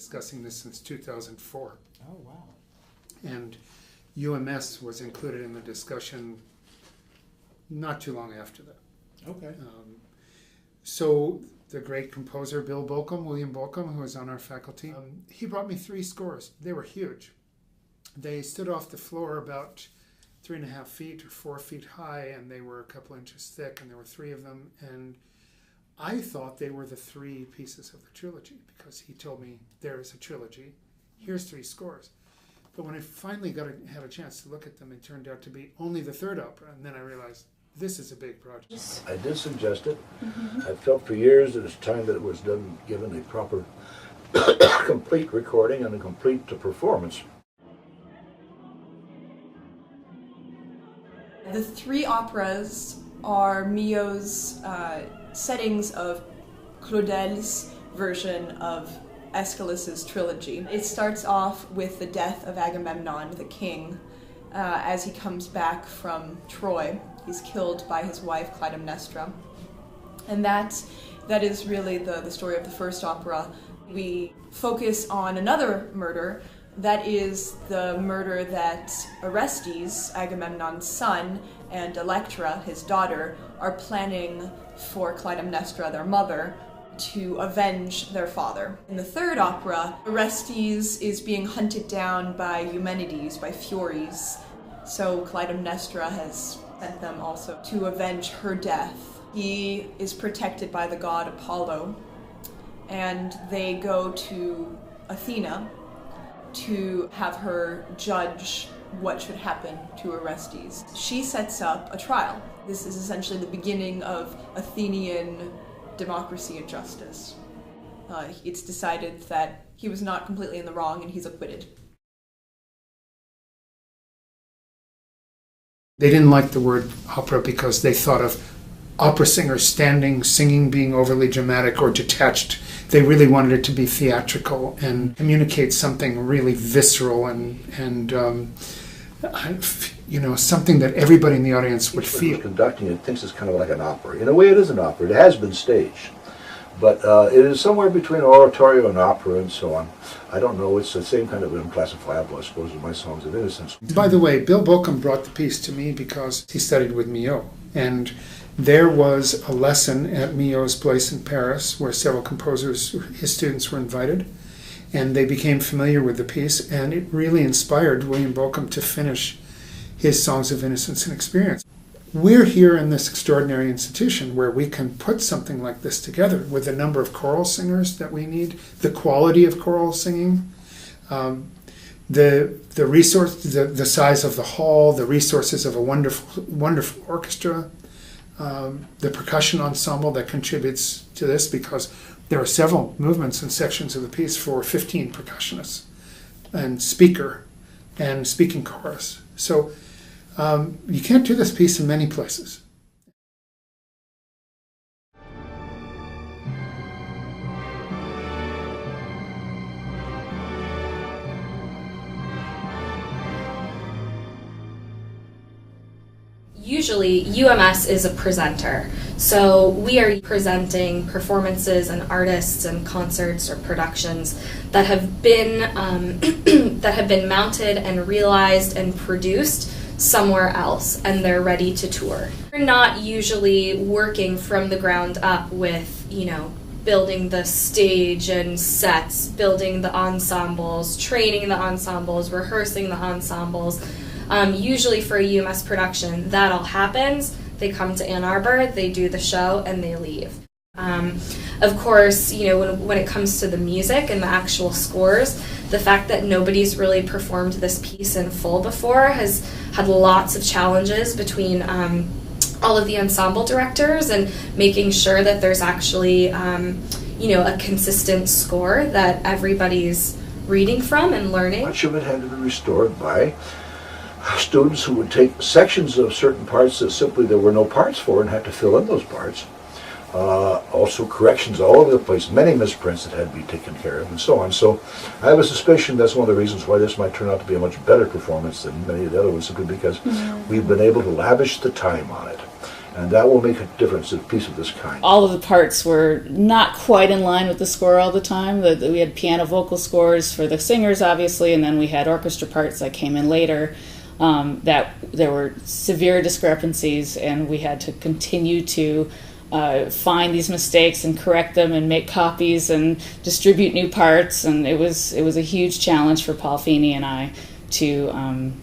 discussing this since 2004. Oh, wow. And UMS was included in the discussion not too long after that. Okay. So the great composer William Bolcom, who was on our faculty, he brought me 3 scores. They were huge. They stood off the floor about 3.5 feet or 4 feet high, and they were a couple inches thick, and there were 3 of them. And I thought they were the 3 pieces of the trilogy, because he told me there is a trilogy. Here's 3 scores. But when I finally had a chance to look at them, it turned out to be only the 3rd opera, and then I realized this is a big project. I did suggest it. I felt for years that it's time that it was done, given a proper, complete recording and a complete performance. The 3 operas are Milhaud's settings of Claudel's version of Aeschylus's trilogy. It starts off with the death of Agamemnon, the king, as he comes back from Troy. He's killed by his wife Clytemnestra. And that is really the story of the first opera. We focus on another murder. That is the murder that Orestes, Agamemnon's son, and Electra, his daughter, are planning for Clytemnestra, their mother, to avenge their father. In the 3rd opera, Orestes is being hunted down by Eumenides, by Furies. So Clytemnestra has sent them also to avenge her death. He is protected by the god Apollo, and they go to Athena to have her judge what should happen to Orestes. She sets up a trial. This is essentially the beginning of Athenian democracy and justice. It's decided that he was not completely in the wrong and he's acquitted. They didn't like the word opera because they thought of opera singers standing, singing, being overly dramatic or detached. They really wanted it to be theatrical and communicate something really visceral and something that everybody in the audience would feel. Who's conducting it thinks it's kind of like an opera. In a way, it is an opera. It has been staged, but it is somewhere between oratorio and opera and so on. I don't know. It's the same kind of unclassifiable, I suppose, as my Songs of Innocence. By the way, Bill Bolcom brought the piece to me because he studied with Milhaud, and there was a lesson at Milhaud's place in Paris where several composers, his students, were invited, and they became familiar with the piece, and it really inspired William Bolcom to finish his Songs of Innocence and Experience. We're here in this extraordinary institution where we can put something like this together with the number of choral singers that we need, the quality of choral singing, the resource, the size of the hall, the resources of a wonderful orchestra, the percussion ensemble that contributes to this, because there are several movements and sections of the piece for 15 percussionists and speaker and speaking chorus. So you can't do this piece in many places. Usually, UMS is a presenter, so we are presenting performances and artists and concerts or productions that have been mounted and realized and produced somewhere else, and they're ready to tour. We're not usually working from the ground up with, building the stage and sets, building the ensembles, training the ensembles, rehearsing the ensembles. Usually for a UMS production, that all happens. They come to Ann Arbor, they do the show, and they leave. Of course, when it comes to the music and the actual scores, the fact that nobody's really performed this piece in full before has had lots of challenges between all of the ensemble directors and making sure that there's actually, a consistent score that everybody's reading from and learning. Much of it had to be restored by students who would take sections of certain parts that simply there were no parts for and had to fill in those parts. Also corrections all over the place, many misprints that had to be taken care of, and so on. So I have a suspicion that's one of the reasons why this might turn out to be a much better performance than many of the other ones, simply because we've been able to lavish the time on it. And that will make a difference in a piece of this kind. All of the parts were not quite in line with the score all the time. We had piano vocal scores for the singers, obviously, and then we had orchestra parts that came in later. That there were severe discrepancies, and we had to continue to find these mistakes and correct them and make copies and distribute new parts. And it was a huge challenge for Paul Feeney and I to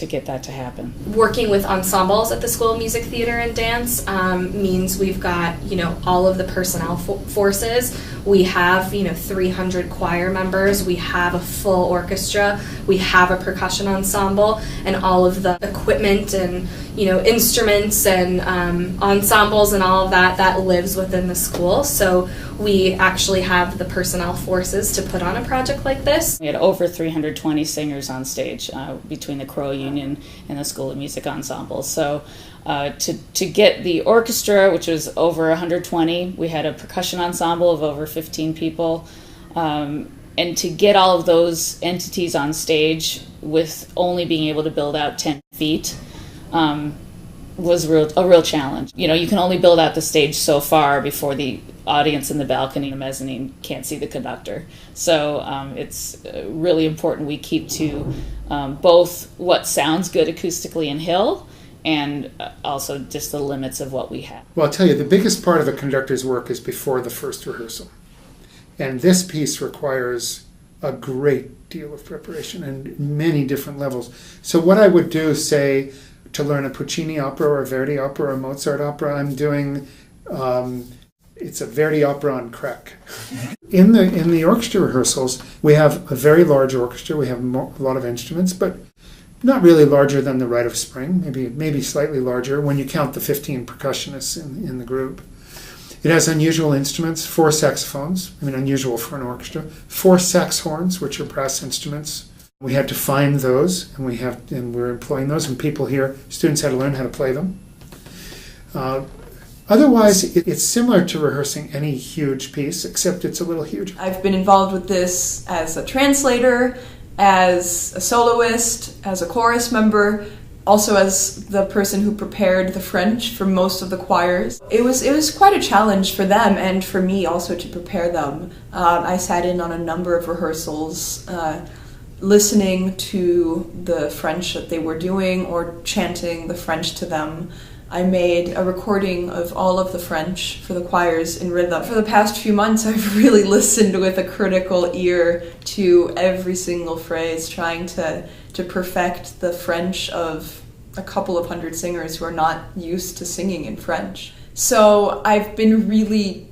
get that to happen. Working with ensembles at the School of Music, Theater, and Dance means we've got, all of the personnel forces. We have, 300 choir members. We have a full orchestra. We have a percussion ensemble, and all of the equipment and, instruments and ensembles and all of that lives within the school. So we actually have the personnel forces to put on a project like this. We had over 320 singers on stage between the Crow Union and the School of Music Ensemble. So to get the orchestra, which was over 120, we had a percussion ensemble of over 15 people. And to get all of those entities on stage with only being able to build out 10 feet was a real challenge. You can only build out the stage so far before the audience in the balcony and mezzanine can't see the conductor. So it's really important we keep to both what sounds good acoustically in Hill and also just the limits of what we have. Well, I'll tell you, the biggest part of a conductor's work is before the first rehearsal. And this piece requires a great deal of preparation and many different levels. So what I would do, say, to learn a Puccini opera or a Verdi opera or a Mozart opera, I'm doing, it's a Verdi opera on crack. In the orchestra rehearsals, we have a very large orchestra. We have a lot of instruments, but not really larger than the Rite of Spring, maybe slightly larger when you count the 15 percussionists in the group. It has unusual instruments, 4 saxophones, unusual for an orchestra, 4 sax horns, which are brass instruments. We had to find those, and we're employing those, and people here, students had to learn how to play them. Otherwise, it's similar to rehearsing any huge piece, except it's a little huger. I've been involved with this as a translator, as a soloist, as a chorus member, also as the person who prepared the French for most of the choirs. It was quite a challenge for them and for me also to prepare them. I sat in on a number of rehearsals, listening to the French that they were doing or chanting the French to them. I made a recording of all of the French for the choirs in rhythm. For the past few months, I've really listened with a critical ear to every single phrase, trying to perfect the French of a couple of hundred singers who are not used to singing in French. So I've been really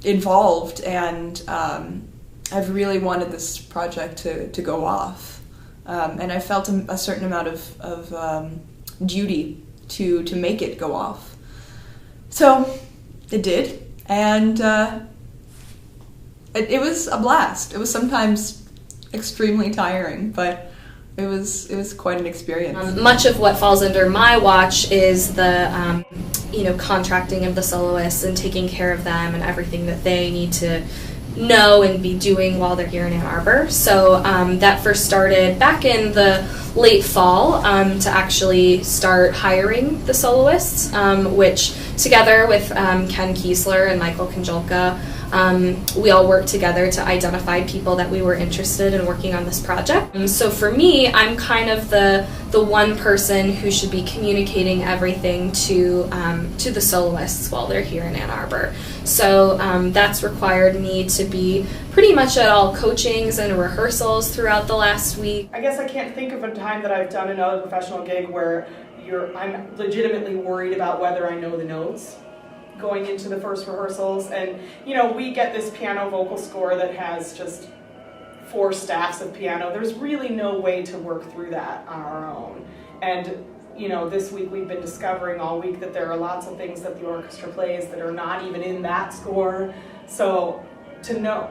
involved, and I've really wanted this project to go off. And I felt a certain amount of duty to make it go off. So it did, and it was a blast. It was sometimes extremely tiring, but it was quite an experience. Much of what falls under my watch is the contracting of the soloists and taking care of them and everything that they need to know and be doing while they're here in Ann Arbor. So that first started back in the late fall to actually start hiring the soloists, which together with Ken Kiesler and Michael Konjolka, we all worked together to identify people that we were interested in working on this project. So for me, I'm kind of the one person who should be communicating everything to the soloists while they're here in Ann Arbor. So that's required me to be pretty much at all coachings and rehearsals throughout the last week. I guess I can't think of a time that I've done another professional gig where I'm legitimately worried about whether I know the notes going into the first rehearsals. And we get this piano vocal score that has just 4 staffs of piano. There's really no way to work through that on our own. And this week we've been discovering all week that there are lots of things that the orchestra plays that are not even in that score. So to know,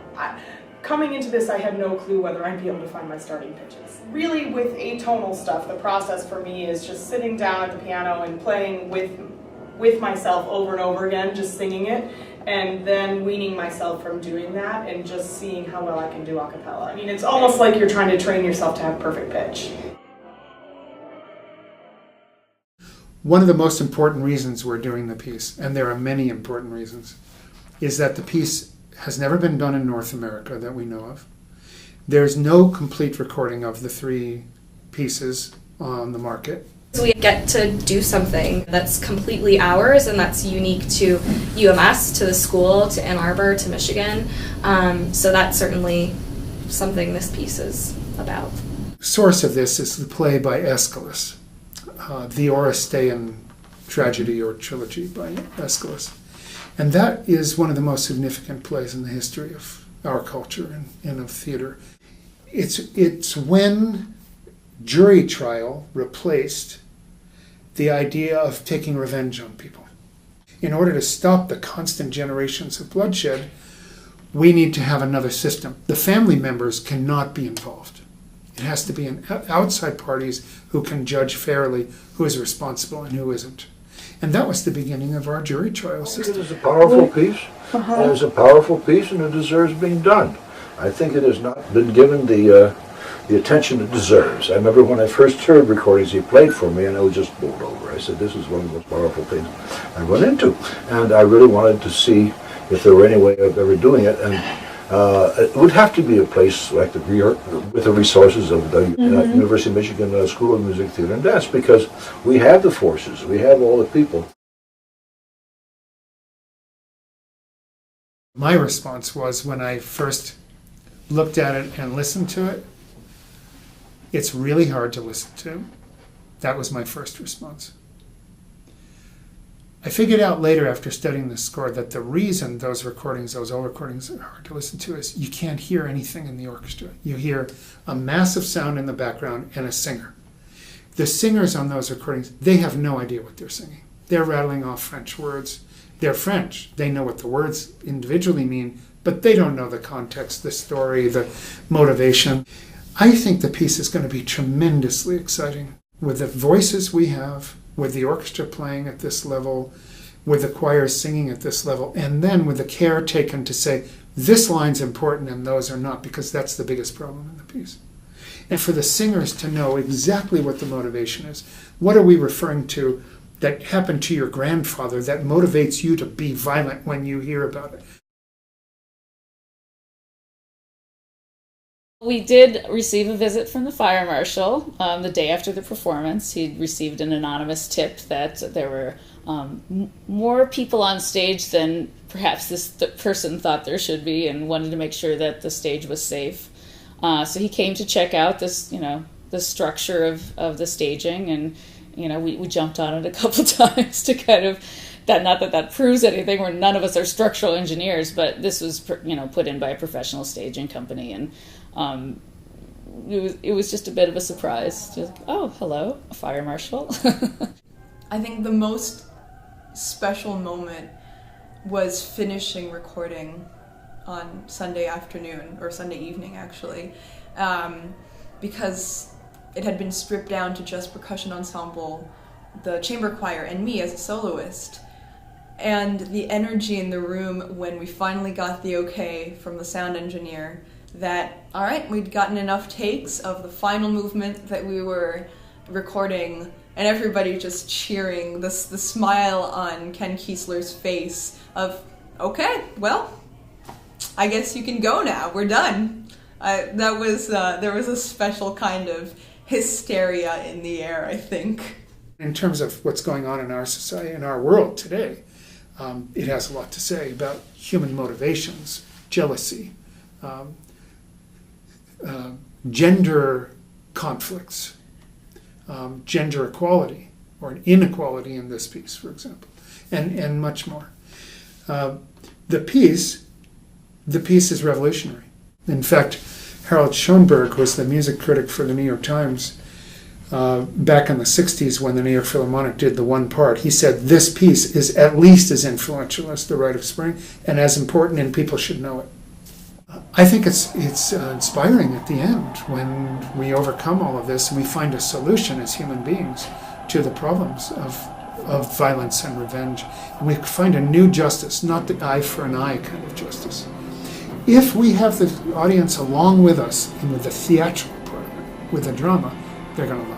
coming into this, I had no clue whether I'd be able to find my starting pitches. Really, with atonal stuff, the process for me is just sitting down at the piano and playing with myself over and over again, just singing it, and then weaning myself from doing that and just seeing how well I can do a cappella. It's almost like you're trying to train yourself to have perfect pitch. One of the most important reasons we're doing the piece, and there are many important reasons, is that the piece has never been done in North America that we know of. There's no complete recording of the 3 pieces on the market. So we get to do something that's completely ours and that's unique to UMS, to the school, to Ann Arbor, to Michigan. So that's certainly something this piece is about. Source of this is the play by Aeschylus, the Orestean tragedy or trilogy by Aeschylus. And that is one of the most significant plays in the history of our culture and of theater. It's when jury trial replaced the idea of taking revenge on people. In order to stop the constant generations of bloodshed, we need to have another system. The family members cannot be involved. It has to be outside parties who can judge fairly who is responsible and who isn't. And that was the beginning of our jury trial system. It is a powerful piece. It is a powerful piece, and it deserves being done. I think it has not been given the attention it deserves. I remember when I first heard recordings he played for me, and I was just bowled over. I said, this is one of the most powerful things I went into. And I really wanted to see if there were any way of ever doing it. And it would have to be a place like with the resources of the University of Michigan School of Music, Theater, and Dance, because we have the forces, we have all the people. My response was, when I first looked at it and listened to it, it's really hard to listen to. That was my first response. I figured out later after studying the score that the reason those old recordings are hard to listen to is you can't hear anything in the orchestra. You hear a massive sound in the background and a singer. The singers on those recordings, they have no idea what they're singing. They're rattling off French words. They're French. They know what the words individually mean, but they don't know the context, the story, the motivation. I think the piece is going to be tremendously exciting with the voices we have, with the orchestra playing at this level, with the choirs singing at this level, and then with the care taken to say, this line's important and those are not, because that's the biggest problem in the piece. And for the singers to know exactly what the motivation is. What are we referring to that happened to your grandfather that motivates you to be violent when you hear about it? We did receive a visit from the fire marshal the day after the performance. He received an anonymous tip that there were more people on stage than perhaps this person thought there should be, and wanted to make sure that the stage was safe. So he came to check out this, the structure of the staging, and we jumped on it a couple times to kind of not that proves anything. Where none of us are structural engineers, but this was put in by a professional staging company, and it was just a bit of a surprise. Just, oh, hello, a fire marshal. I think the most special moment was finishing recording on Sunday afternoon, or Sunday evening actually, because it had been stripped down to just percussion ensemble, the chamber choir, and me as a soloist. And the energy in the room when we finally got the okay from the sound engineer that, all right, we'd gotten enough takes of the final movement that we were recording, and everybody just cheering, the smile on Ken Kiesler's face of, okay, well, I guess you can go now, we're done. There was a special kind of hysteria in the air, I think. In terms of what's going on in our society, in our world today, it has a lot to say about human motivations, jealousy, gender conflicts, gender equality, or inequality in this piece, for example, and much more. The piece is revolutionary. In fact, Harold Schoenberg was the music critic for the New York Times back in the 60s when the New York Philharmonic did the one part. He said this piece is at least as influential as The Rite of Spring and as important, and people should know it. I think it's inspiring at the end when we overcome all of this and we find a solution as human beings to the problems of violence and revenge. And we find a new justice, not the eye for an eye kind of justice. If we have the audience along with us and with the theatrical part of it, with the drama, they're going to love it.